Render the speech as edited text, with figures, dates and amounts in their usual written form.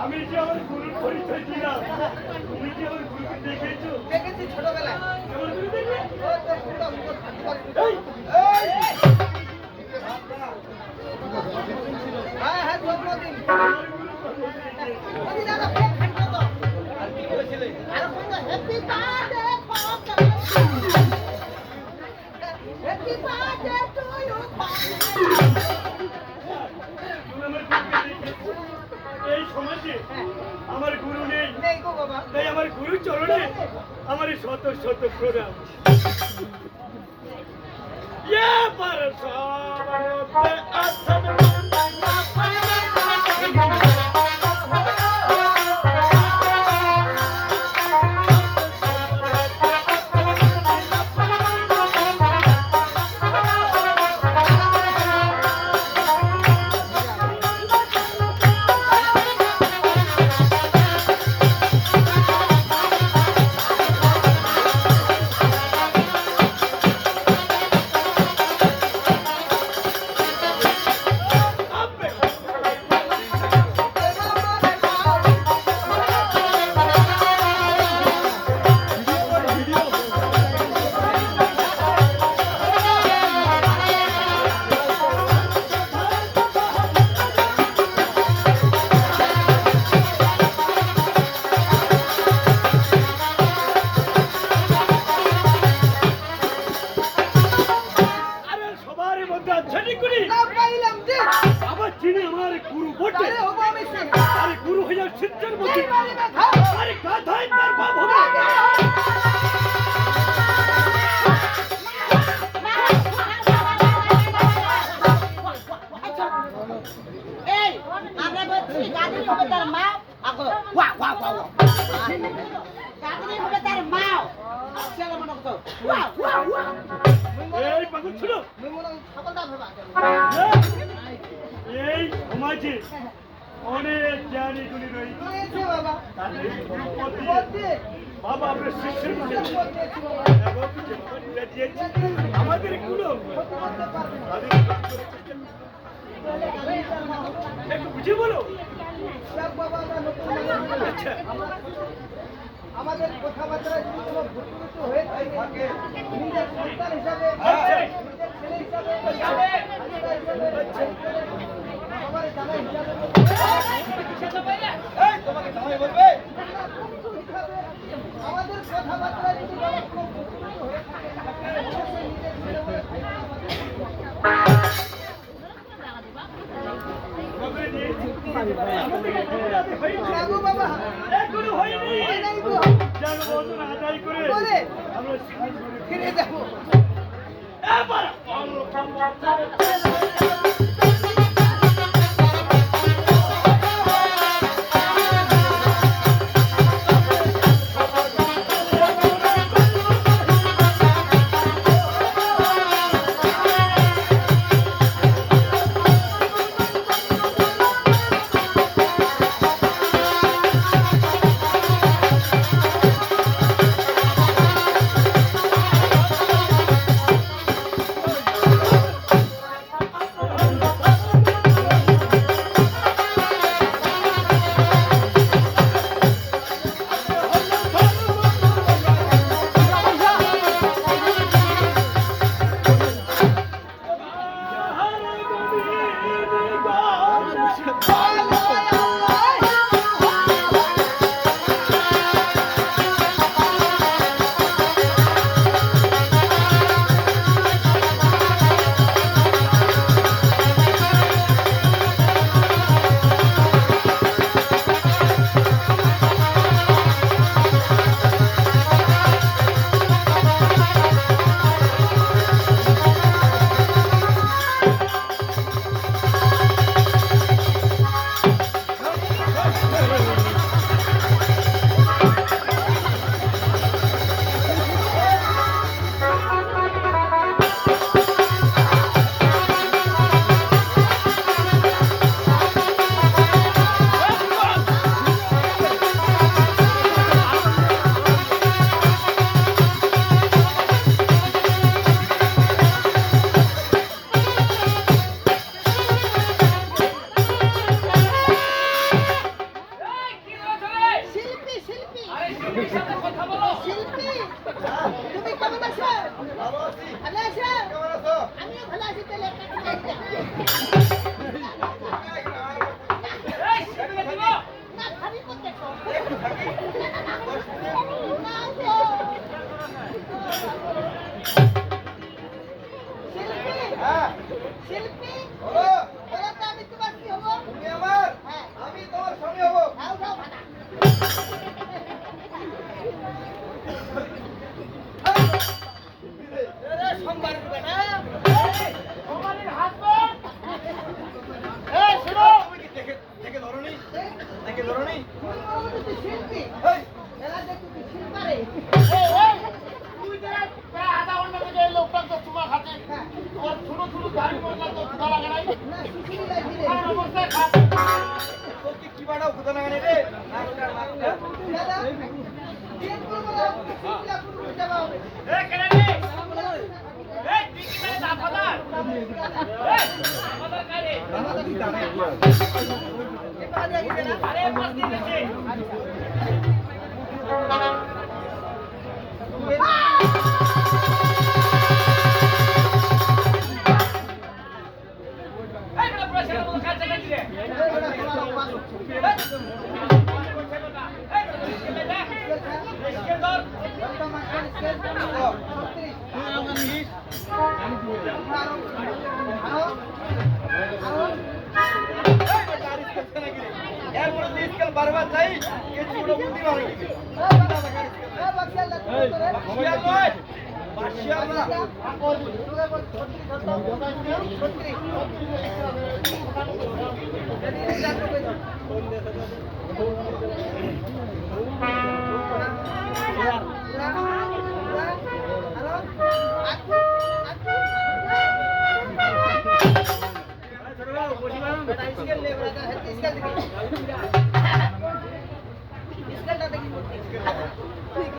আমি যে আমার গুরুর পরিচয় দিলাম, তুমি কি আমার গুরুকে দেখেছো? দেখেছি ছোটবেলায়। আমার গুরু দেখলে? হ্যাঁ হ্যাঁ জন্মদিন। আর কি বলেছিলে? Happy birthday happy birthday to you. এই সমাজে আমার গুরু নেই, নেই গো বাবা। তাই আমার গুরু চরণে আমার শত শত প্রণাম। ইয়া পরশাবতে আসন আবার চিনি আমার গুরু বটে। আরে গুরু হয়ে যাও সিদ্ধের মধ্যে, আরে গাধায় তার বাপ হবে। এই আমরা বলছি গাধি হবে তার মা আগো ওয়া ওয়া ওয়া গাধি হবে তার মা ছেলে মনে করো ওয়া ওয়া ওয়া এই পাগল ছিল এই সমাজে অনেক জ্ঞানী গুণী রয়েছে বাবা। তাদের বাবা আপনার শিষ্যের মধ্যে আমাদের গুরু একটু বুঝে বলো। আচ্ছা আমাদের কথাবার্তা যদি কোনো ভুল হয়ে থাকে নিজের সন্তান হিসাবে নিজের ছেলে হিসাবে আমার জামাই হিসাবে তোমাকে জামাই বলবে। আমাদের কথাবার্তা যদি কোনো ভুল হয়ে থাকে অবশ্যই নিজের ছেলে বলে বাবা এখনো হয়নি, আদায় করে আমরা ফিরে যাবো। এবার কোথা না রে দাদা তিন করবো না তিনটা কুরু যাবা হবে এ কেন রে এই তুই কি মানে দাফাদার এই দাফাদার কারে দাদা কি জানে এ পাঁচ আগে না আরে পাঁচ দিন আছে এই বড় প্রশ্ন বল কাজ জায়গা দিলে বারবার চাই কিছু বুদ্ধি মারে इसका